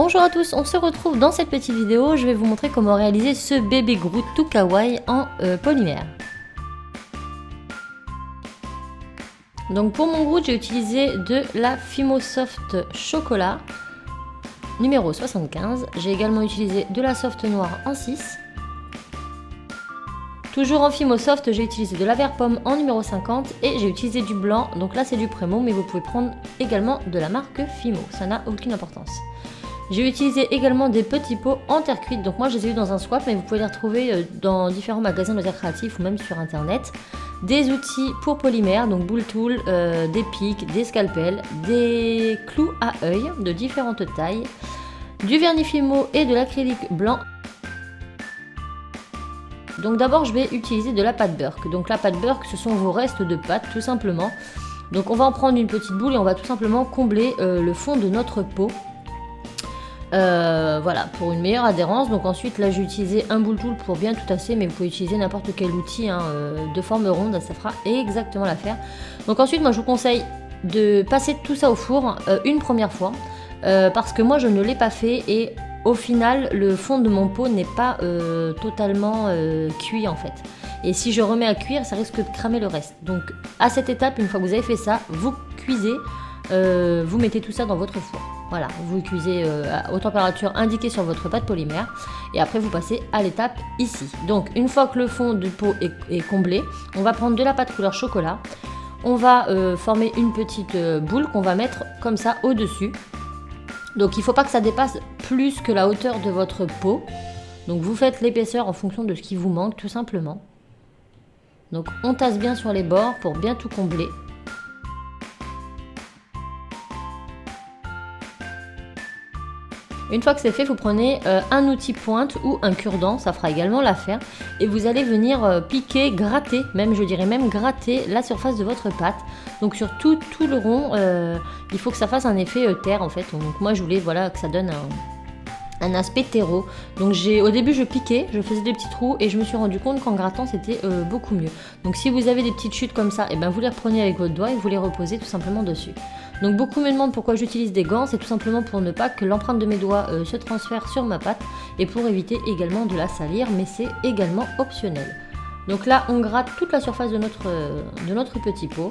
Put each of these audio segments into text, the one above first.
Bonjour à tous, on se retrouve dans cette petite vidéo. Je vais vous montrer comment réaliser ce bébé Groot tout kawaii en polymère. Donc pour mon Groot, j'ai utilisé de la Fimosoft chocolat numéro 75. J'ai également utilisé de la soft noire en 6. Toujours en Fimosoft, j'ai utilisé de la vert pomme en numéro 50 et j'ai utilisé du blanc. Donc là c'est du Prémo, mais vous pouvez prendre également de la marque Fimo, ça n'a aucune importance. J'ai utilisé également des petits pots en terre cuite, donc moi je les ai eu dans un swap, mais vous pouvez les retrouver dans différents magasins de terre créatifs ou même sur internet. Des outils pour polymère, donc boule tool, des pics, des scalpels, des clous à œil de différentes tailles, du vernis Fimo et de l'acrylique blanc. Donc d'abord je vais utiliser de la pâte Burke. Donc la pâte Burke, ce sont vos restes de pâte tout simplement. Donc on va en prendre une petite boule et on va tout simplement combler le fond de notre pot. Voilà, pour une meilleure adhérence. Donc ensuite là j'ai utilisé un boule tool pour bien tout tasser, mais vous pouvez utiliser n'importe quel outil de forme ronde, ça fera exactement l'affaire. Donc ensuite moi je vous conseille de passer tout ça au four une première fois, parce que moi je ne l'ai pas fait et au final le fond de mon pot n'est pas totalement cuit en fait. Et si je remets à cuire, ça risque de cramer le reste. Donc à cette étape, une fois que vous avez fait ça, vous cuisez, vous mettez tout ça dans votre four. Voilà, vous cuisez aux températures indiquées sur votre pâte polymère et après vous passez à l'étape ici. Donc une fois que le fond du pot est comblé, on va prendre de la pâte couleur chocolat. On va former une petite boule qu'on va mettre comme ça au-dessus. Donc il ne faut pas que ça dépasse plus que la hauteur de votre pot. Donc vous faites l'épaisseur en fonction de ce qui vous manque tout simplement. Donc on tasse bien sur les bords pour bien tout combler. Une fois que c'est fait, vous prenez un outil pointe ou un cure-dent, ça fera également l'affaire. Et vous allez venir piquer, gratter, même je dirais même gratter la surface de votre pâte. Donc sur tout le rond, il faut que ça fasse un effet terre en fait. Donc moi je voulais voilà, que ça donne un aspect terreau. Donc au début je piquais, je faisais des petits trous et je me suis rendu compte qu'en grattant c'était beaucoup mieux. Donc si vous avez des petites chutes comme ça, et ben vous les reprenez avec votre doigt et vous les reposez tout simplement dessus. Donc beaucoup me demandent pourquoi j'utilise des gants, c'est tout simplement pour ne pas que l'empreinte de mes doigts se transfère sur ma pâte et pour éviter également de la salir, mais c'est également optionnel. Donc là on gratte toute la surface de notre petit pot,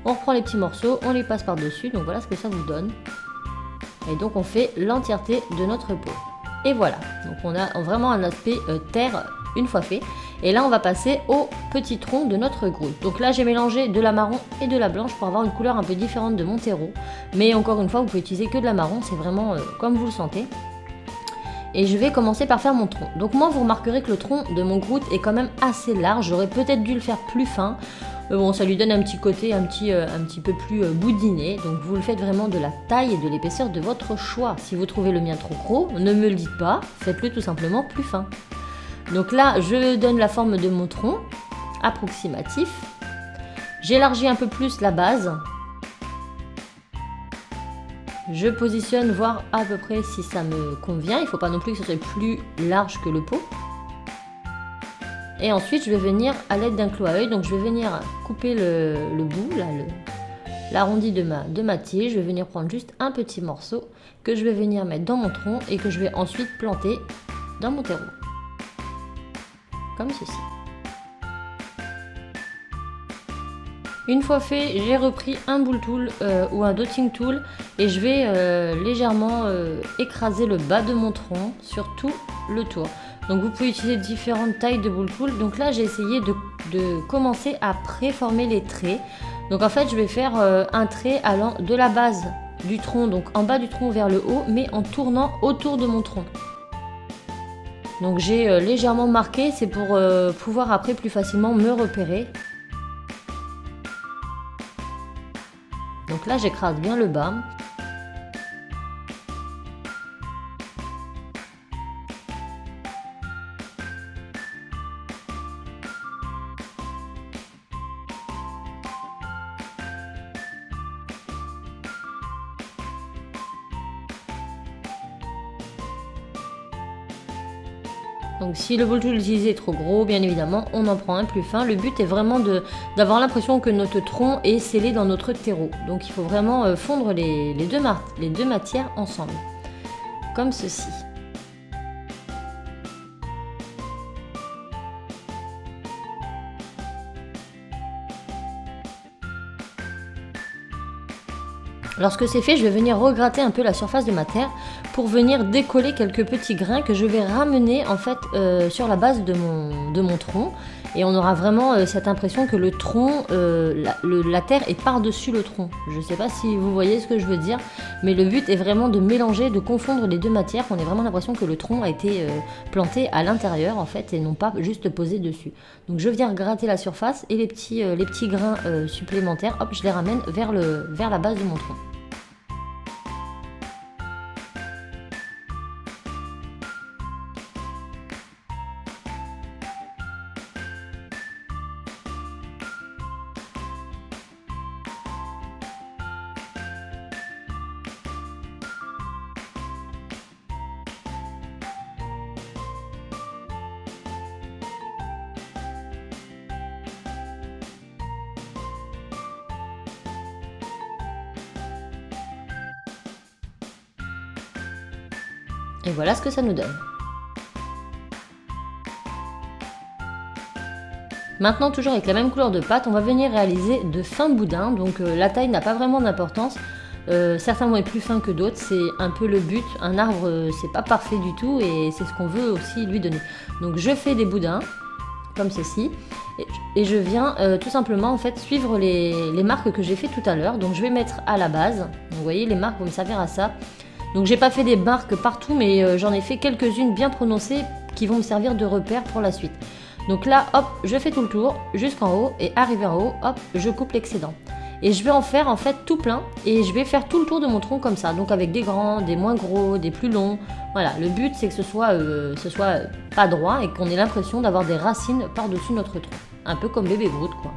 on reprend les petits morceaux, on les passe par dessus, donc voilà ce que ça vous donne. Et donc on fait l'entièreté de notre pot. Et voilà, donc on a vraiment un aspect terre une fois fait. Et là on va passer au petit tronc de notre Groot. Donc là j'ai mélangé de la marron et de la blanche pour avoir une couleur un peu différente de mon terreau. Mais encore une fois vous pouvez utiliser que de la marron, c'est vraiment comme vous le sentez. Et je vais commencer par faire mon tronc. Donc moi vous remarquerez que le tronc de mon Groot est quand même assez large. J'aurais peut-être dû le faire plus fin. Bon, ça lui donne un petit côté un petit peu plus boudiné. Donc vous le faites vraiment de la taille et de l'épaisseur de votre choix. Si vous trouvez le mien trop gros, ne me le dites pas, faites-le tout simplement plus fin. Donc là, je donne la forme de mon tronc approximatif. J'élargis un peu plus la base. Je positionne, voir à peu près si ça me convient. Il ne faut pas non plus que ce soit plus large que le pot. Et ensuite, je vais venir à l'aide d'un clou à œil. Donc je vais venir couper le bout, l'arrondi de ma tige. Je vais venir prendre juste un petit morceau que je vais venir mettre dans mon tronc et que je vais ensuite planter dans mon terreau. Comme ceci. Une fois fait, j'ai repris un boule tool ou un dotting tool et je vais légèrement écraser le bas de mon tronc sur tout le tour. Donc vous pouvez utiliser différentes tailles de boule tool. Donc là j'ai essayé de commencer à préformer les traits. Donc en fait je vais faire un trait allant de la base du tronc, donc en bas du tronc vers le haut, mais en tournant autour de mon tronc. Donc j'ai légèrement marqué, c'est pour pouvoir après plus facilement me repérer. Donc là j'écrase bien le bas. Donc si le boule tool utilisé est trop gros, bien évidemment, on en prend un plus fin. Le but est vraiment d'avoir l'impression que notre tronc est scellé dans notre terreau. Donc il faut vraiment fondre les deux matières ensemble. comme ceci. Lorsque c'est fait, je vais venir regratter un peu la surface de ma terre pour venir décoller quelques petits grains que je vais ramener en fait sur la base de mon tronc. Et on aura vraiment cette impression que le tronc, la terre est par-dessus le tronc. Je ne sais pas si vous voyez ce que je veux dire, mais le but est vraiment de mélanger, de confondre les deux matières. On ait vraiment l'impression que le tronc a été planté à l'intérieur en fait et non pas juste posé dessus. Donc je viens gratter la surface et les petits grains supplémentaires, hop, je les ramène vers la base de mon tronc. Et voilà ce que ça nous donne. Maintenant, toujours avec la même couleur de pâte, on va venir réaliser de fins boudins. Donc la taille n'a pas vraiment d'importance. Certains vont être plus fins que d'autres, c'est un peu le but. Un arbre, c'est pas parfait du tout et c'est ce qu'on veut aussi lui donner. Donc je fais des boudins, comme ceci. Et je viens tout simplement en fait suivre les marques que j'ai fait tout à l'heure. Donc je vais mettre à la base. Donc, vous voyez, les marques vont me servir à ça. Donc j'ai pas fait des marques partout, mais j'en ai fait quelques-unes bien prononcées qui vont me servir de repère pour la suite. Donc là, hop, je fais tout le tour jusqu'en haut et arrivé en haut, hop, je coupe l'excédent. Et je vais en faire en fait tout plein et je vais faire tout le tour de mon tronc comme ça. Donc avec des grands, des moins gros, des plus longs. Voilà, le but c'est que ce soit pas droit et qu'on ait l'impression d'avoir des racines par-dessus notre tronc. Un peu comme bébé Groot quoi.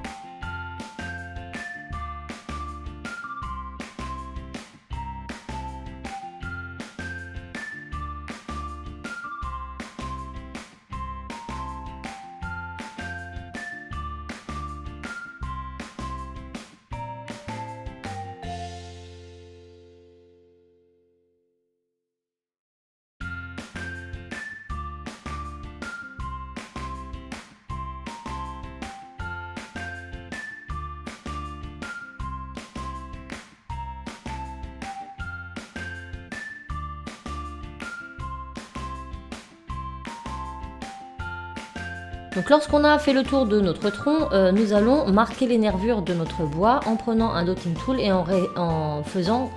Donc lorsqu'on a fait le tour de notre tronc, nous allons marquer les nervures de notre bois en prenant un dotting tool et en faisant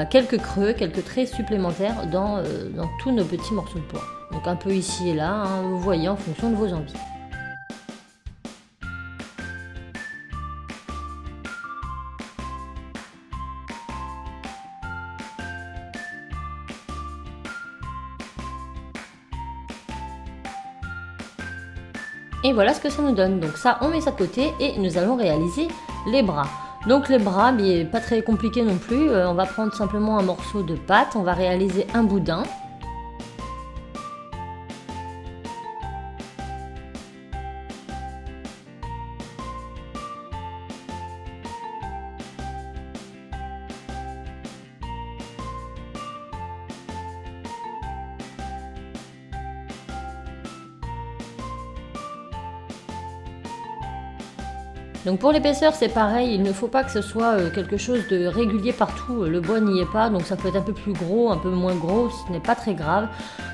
quelques creux, quelques traits supplémentaires dans tous nos petits morceaux de bois. Donc un peu ici et là, hein, vous voyez en fonction de vos envies. Et voilà ce que ça nous donne. Donc ça, on met ça de côté et nous allons réaliser les bras. Donc les bras, pas très compliqué non plus. On va prendre simplement un morceau de pâte, on va réaliser un boudin. Donc pour l'épaisseur c'est pareil, il ne faut pas que ce soit quelque chose de régulier partout, le bois n'y est pas, donc ça peut être un peu plus gros, un peu moins gros, ce n'est pas très grave.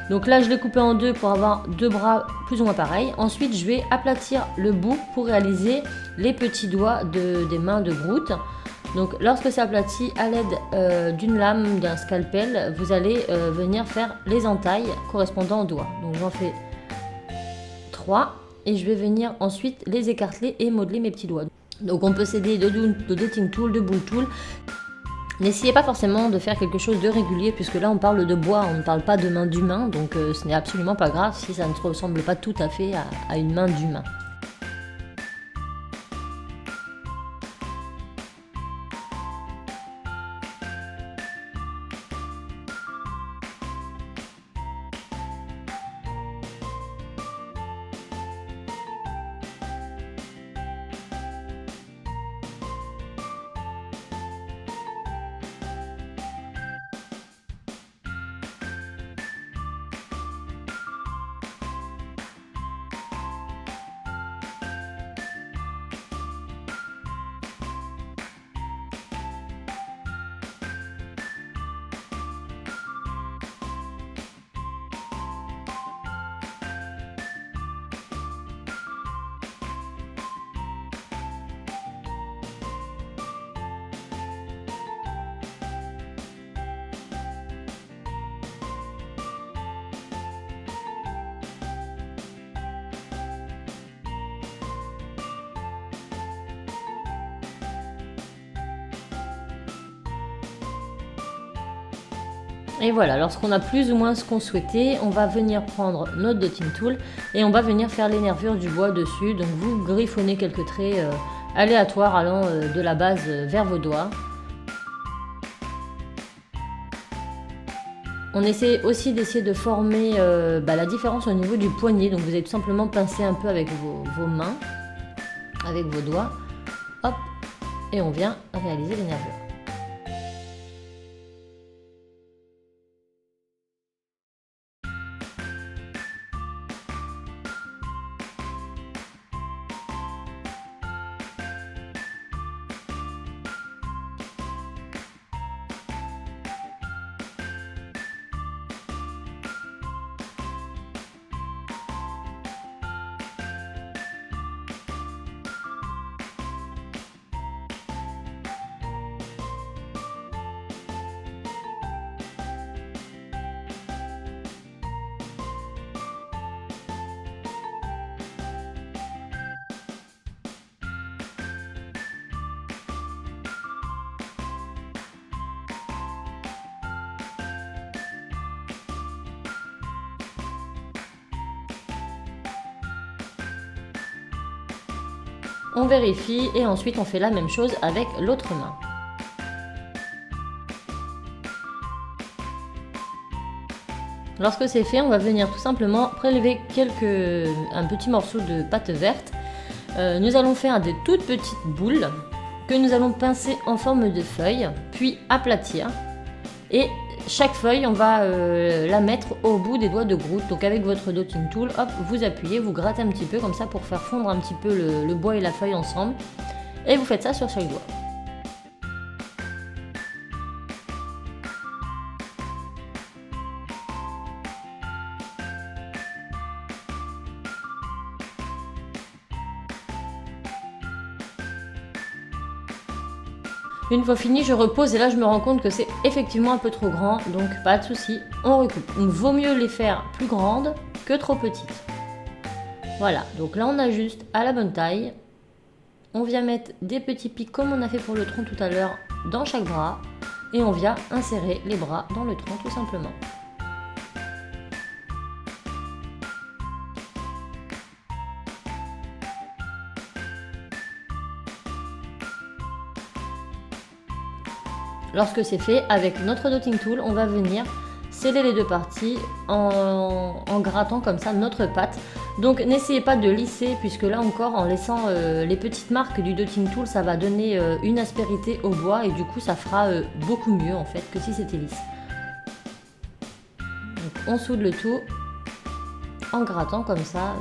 Donc là je l'ai coupé en deux pour avoir deux bras plus ou moins pareils. Ensuite je vais aplatir le bout pour réaliser les petits doigts des mains de Groot. Donc lorsque c'est aplati à l'aide d'une lame, d'un scalpel, vous allez venir faire les entailles correspondant aux doigts. Donc j'en fais 3. Et je vais venir ensuite les écarteler et modeler mes petits doigts. Donc on peut s'aider de dotting tool, de bull tool. N'essayez pas forcément de faire quelque chose de régulier puisque là on parle de bois, on ne parle pas de main d'humain. Donc ce n'est absolument pas grave si ça ne ressemble pas tout à fait à une main d'humain. Et voilà, lorsqu'on a plus ou moins ce qu'on souhaitait, on va venir prendre notre dotting tool et on va venir faire les nervures du bois dessus. Donc vous griffonnez quelques traits aléatoires allant de la base vers vos doigts. On essaie aussi d'essayer de former la différence au niveau du poignet. Donc vous allez tout simplement pincer un peu avec vos mains, avec vos doigts. Hop, et on vient réaliser les nervures. On vérifie et ensuite on fait la même chose avec l'autre main. Lorsque c'est fait, on va venir tout simplement prélever un petit morceau de pâte verte. Nous allons faire des toutes petites boules que nous allons pincer en forme de feuille, puis aplatir. Et chaque feuille, on va la mettre au bout des doigts de Groot. Donc avec votre dotting tool, hop, vous appuyez, vous grattez un petit peu comme ça pour faire fondre un petit peu le bois et la feuille ensemble. Et vous faites ça sur chaque doigt. Une fois fini, je repose et là je me rends compte que c'est effectivement un peu trop grand, donc pas de souci, on recoupe. Il vaut mieux les faire plus grandes que trop petites. Voilà, donc là on ajuste à la bonne taille. On vient mettre des petits pics comme on a fait pour le tronc tout à l'heure dans chaque bras et on vient insérer les bras dans le tronc tout simplement. Lorsque c'est fait, avec notre dotting tool, on va venir sceller les deux parties en grattant comme ça notre pâte. Donc n'essayez pas de lisser puisque là encore en laissant les petites marques du dotting tool, ça va donner une aspérité au bois et du coup ça fera beaucoup mieux en fait que si c'était lisse. Donc, on soude le tout en grattant comme ça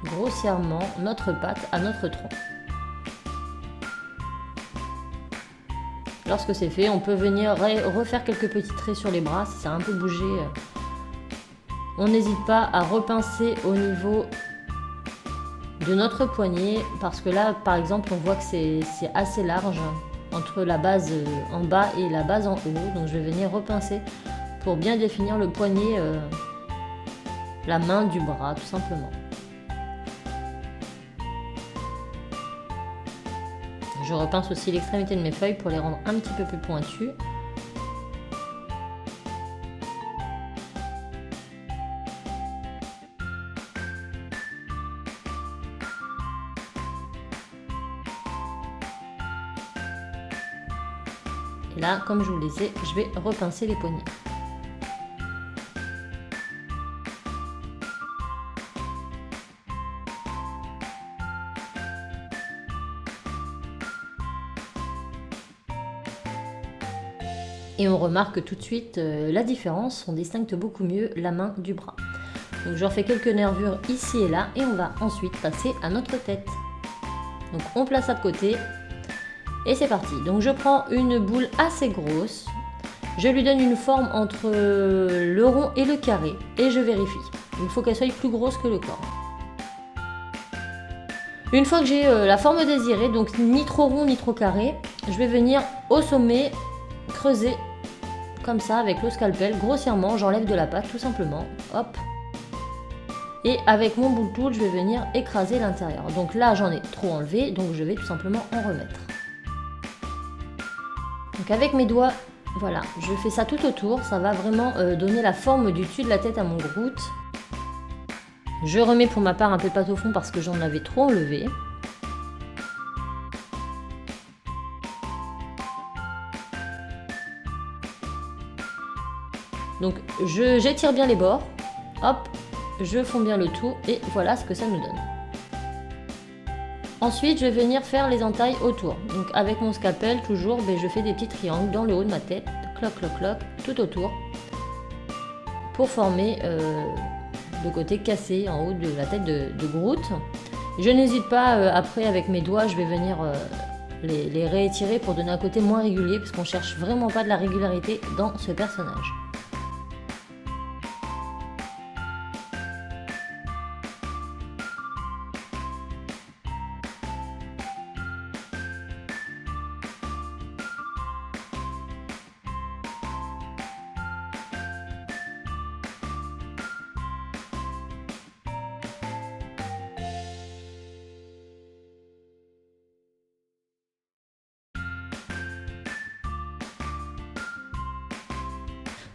grossièrement notre pâte à notre tronc. Lorsque c'est fait, on peut venir refaire quelques petits traits sur les bras si ça a un peu bougé. On n'hésite pas à repincer au niveau de notre poignet parce que là, par exemple, on voit que c'est assez large entre la base en bas et la base en haut. Donc je vais venir repincer pour bien définir le poignet, la main du bras tout simplement. Je repince aussi l'extrémité de mes feuilles pour les rendre un petit peu plus pointues. Et là, comme je vous le disais, je vais repincer les poignets. Et on remarque tout de suite la différence, on distingue beaucoup mieux la main du bras. Donc je refais quelques nervures ici et là et on va ensuite passer à notre tête. Donc on place ça de côté et c'est parti. Donc je prends une boule assez grosse, je lui donne une forme entre le rond et le carré et je vérifie. Il faut qu'elle soit plus grosse que le corps. Une fois que j'ai la forme désirée, donc ni trop rond ni trop carré, je vais venir au sommet creuser comme ça avec le scalpel grossièrement, j'enlève de la pâte tout simplement, hop. Et avec mon boule tool, je vais venir écraser l'intérieur. Donc là, j'en ai trop enlevé, donc je vais tout simplement en remettre. Donc avec mes doigts, Voilà, je fais ça tout autour, ça va vraiment donner la forme du dessus de la tête à mon Groot. Je remets pour ma part un peu de pâte au fond parce que j'en avais trop enlevé. Donc j'étire bien les bords, hop, je fonds bien le tout et voilà ce que ça nous donne. Ensuite, je vais venir faire les entailles autour. Donc avec mon scalpel, toujours, je fais des petits triangles dans le haut de ma tête, cloc, cloc, cloc, tout autour, pour former le côté cassé en haut de la tête de Groot. Je n'hésite pas, après avec mes doigts, je vais venir les réétirer pour donner un côté moins régulier, parce qu'on cherche vraiment pas de la régularité dans ce personnage.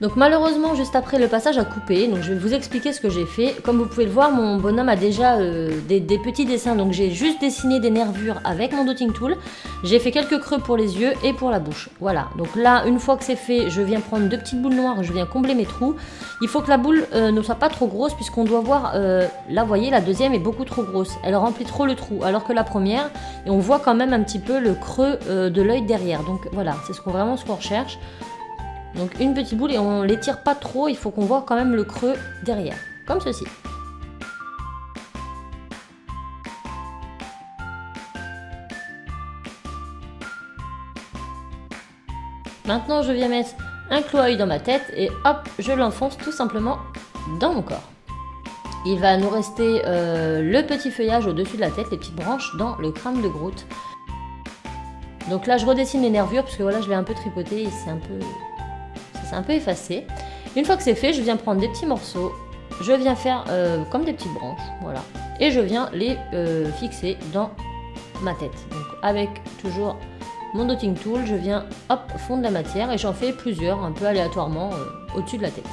Donc malheureusement, juste après, le passage a coupé, donc je vais vous expliquer ce que j'ai fait. Comme vous pouvez le voir, mon bonhomme a déjà des petits dessins, donc j'ai juste dessiné des nervures avec mon dotting tool. J'ai fait quelques creux pour les yeux et pour la bouche. Voilà, donc là, une fois que c'est fait, je viens prendre 2 petites boules noires, je viens combler mes trous. Il faut que la boule ne soit pas trop grosse, puisqu'on doit voir, là vous voyez, la deuxième est beaucoup trop grosse. Elle remplit trop le trou, alors que la première, et on voit quand même un petit peu le creux de l'œil derrière. Donc voilà, c'est vraiment ce qu'on recherche. Donc une petite boule et on l'étire pas trop, il faut qu'on voit quand même le creux derrière, comme ceci. Maintenant je viens mettre un clou-œil dans ma tête et hop, je l'enfonce tout simplement dans mon corps. Il va nous rester le petit feuillage au-dessus de la tête, les petites branches dans le crâne de Groot. Donc là je redessine les nervures parce que voilà, je vais un peu tripoter et c'est un peu effacé. Une fois que c'est fait, je viens prendre des petits morceaux, je viens faire comme des petites branches, voilà, et je viens les fixer dans ma tête. Donc avec toujours mon dotting tool, je viens hop fondre la matière et j'en fais plusieurs un peu aléatoirement au-dessus de la tête.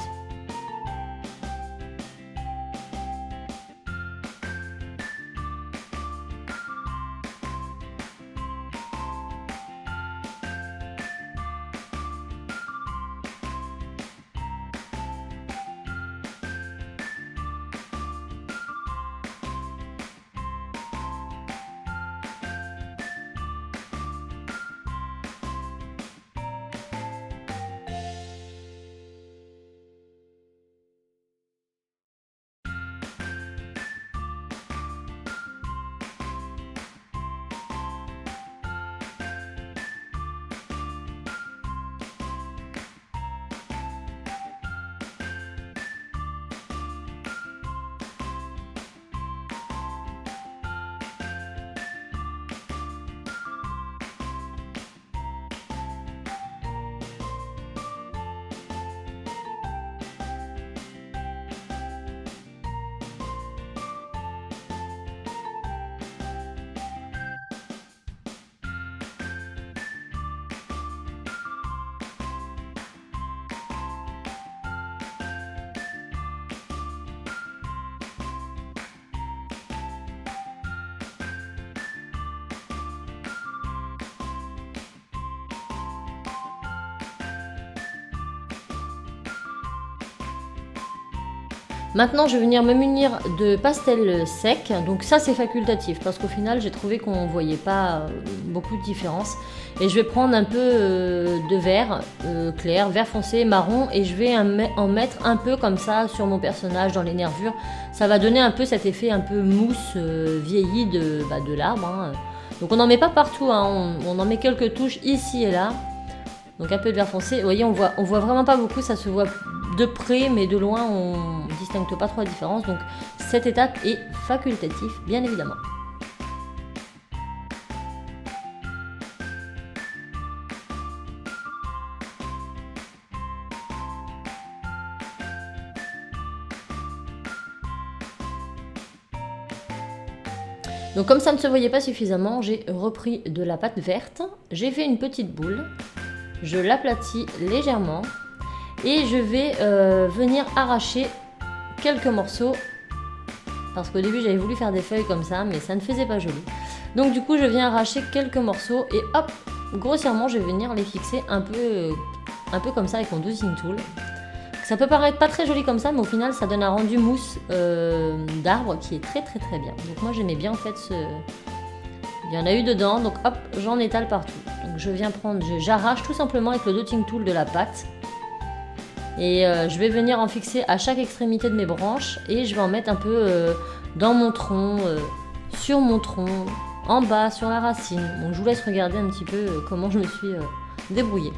Maintenant, je vais venir me munir de pastel sec. Donc ça, c'est facultatif parce qu'au final, j'ai trouvé qu'on ne voyait pas beaucoup de différence. Et je vais prendre un peu de vert clair, vert foncé, marron, et je vais en mettre un peu comme ça sur mon personnage, dans les nervures. Ça va donner un peu cet effet un peu mousse vieillie de l'arbre, hein. Donc on n'en met pas partout, hein. On en met quelques touches ici et là. Donc un peu de vert foncé. Vous voyez, on voit vraiment pas beaucoup, ça se voit de près, mais de loin, on distingue pas trop la différence. Donc cette étape est facultative, bien évidemment. Donc comme ça ne se voyait pas suffisamment, j'ai repris de la pâte verte, j'ai fait une petite boule je l'aplatis légèrement et je vais venir arracher quelques morceaux parce qu'au début j'avais voulu faire des feuilles comme ça mais ça ne faisait pas joli. Donc du coup je viens arracher quelques morceaux et hop, grossièrement je vais venir les fixer un peu comme ça avec mon dosing tool. Ça peut paraître pas très joli comme ça mais au final ça donne un rendu mousse d'arbre qui est très bien. Donc moi j'aimais bien en fait il y en a eu dedans, donc hop, j'en étale partout. Donc je viens prendre, j'arrache tout simplement avec le dotting tool de la pâte. Et je vais venir en fixer à chaque extrémité de mes branches. Et je vais en mettre un peu dans mon tronc, sur mon tronc, en bas, sur la racine. Bon, je vous laisse regarder un petit peu comment je me suis débrouillée.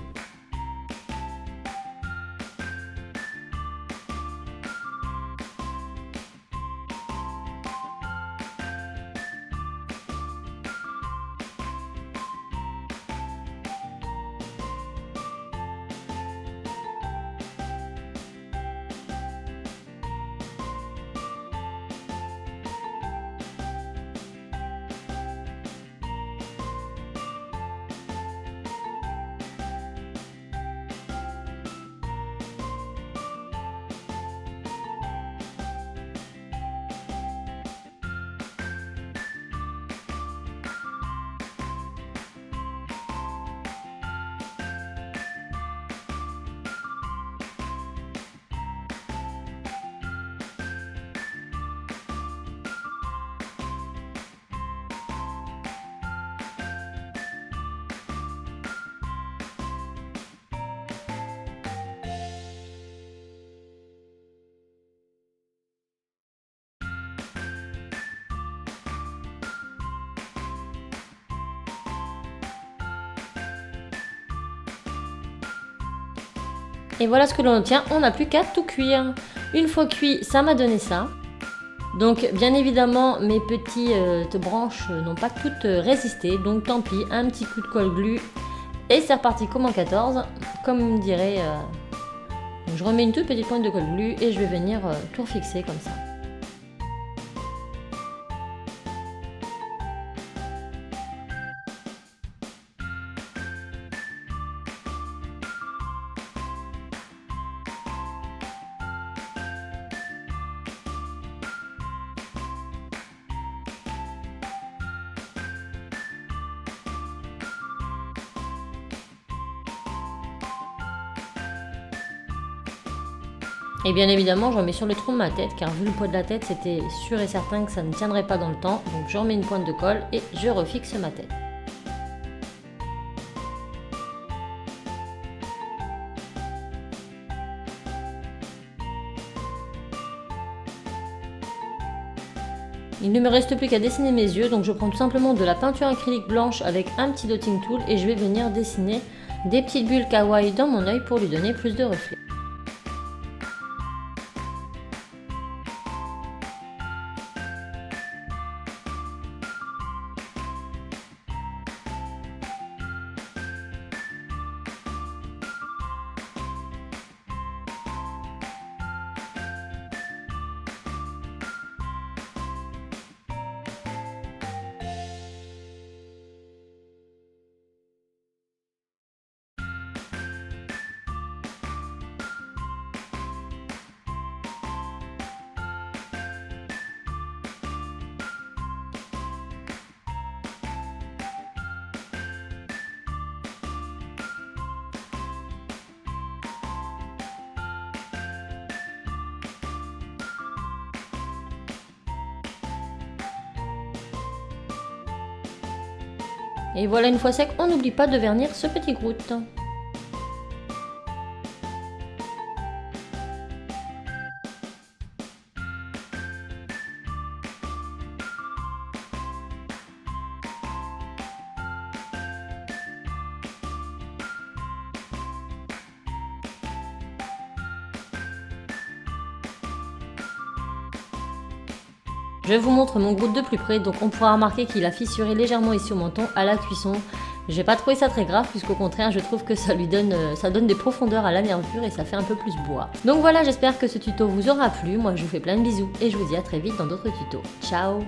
Et voilà ce que l'on obtient, on n'a plus qu'à tout cuire. Une fois cuit, ça m'a donné ça. Donc bien évidemment, mes petites branches n'ont pas toutes résisté, donc tant pis, un petit coup de colle glue et c'est reparti comme en 14, comme dirait... Donc je remets une toute petite pointe de colle glue et je vais venir tout refixer comme ça. Et bien évidemment, j'en mets sur le tronc de ma tête, car vu le poids de la tête, c'était sûr et certain que ça ne tiendrait pas dans le temps. Donc j'en mets une pointe de colle et je refixe ma tête. Il ne me reste plus qu'à dessiner mes yeux, donc je prends tout simplement de la peinture acrylique blanche avec un petit dotting tool et je vais venir dessiner des petites bulles kawaii dans mon œil pour lui donner plus de reflets. Et voilà, une fois sec, on n'oublie pas de vernir ce petit groute. Je vous montre mon groute de plus près, donc on pourra remarquer qu'il a fissuré légèrement ici au menton à la cuisson. J'ai pas trouvé ça très grave, puisqu'au contraire je trouve que ça donne des profondeurs à la nervure et ça fait un peu plus bois. Donc voilà, j'espère que ce tuto vous aura plu, moi je vous fais plein de bisous et je vous dis à très vite dans d'autres tutos. Ciao!